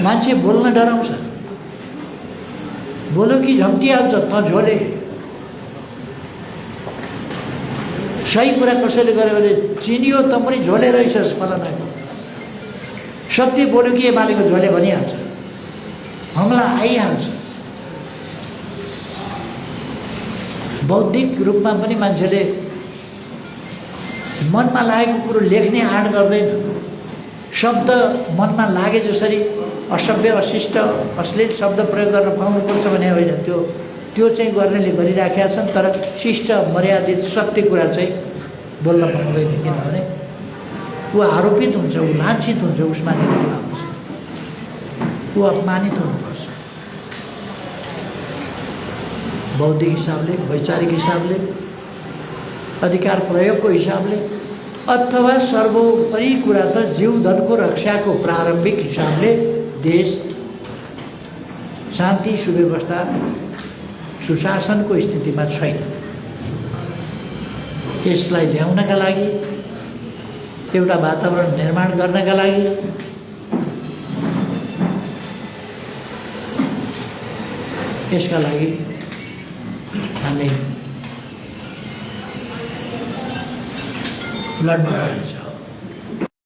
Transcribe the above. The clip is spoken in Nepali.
मान्छे बोल्न डराउँछ, बोल्यो कि झम्टिहाल्छ, त झोले। सही कुरा कसैले गर्यो भने चिनियो त पनि झोले रहेछस् फलानाको। सत्य बोल्यो कि एमालेको झोले भनिहाल्छ, हमला आइहाल्छ। बौद्धिक रूपमा पनि मान्छेले मनमा लागेको कुरो लेख्ने आँट गर्दैन। शब्द मनमा लागे जसरी असभ्य, अशिष्ट, अश्लील शब्द प्रयोग गर्न पाउनुपर्छ भने होइन, त्यो चाहिँ गर्नेले गरिराखेका छन्। तर शिष्ट, मर्यादित, सत्य कुरा चाहिँ बोल्न पाउँदैन, किनभने ऊ आरोपित हुन्छ, ऊ लाञ्छित हुन्छ, उसमाथि आउँछ, ऊ अपमानित हुनुपर्छ। बौद्धिक हिसाबले, वैचारिक हिसाबले, अधिकार प्रयोगको हिसाबले, अथवा सर्वोपरि कुरा त जीवधनको रक्षाको प्रारम्भिक हिसाबले देश शान्ति, सुव्यवस्था, सुशासनको स्थितिमा छैन। यसलाई ल्याउनका लागि, एउटा वातावरण निर्माण गर्नका लागि यसका लागि हामी लड्नुपर्छ।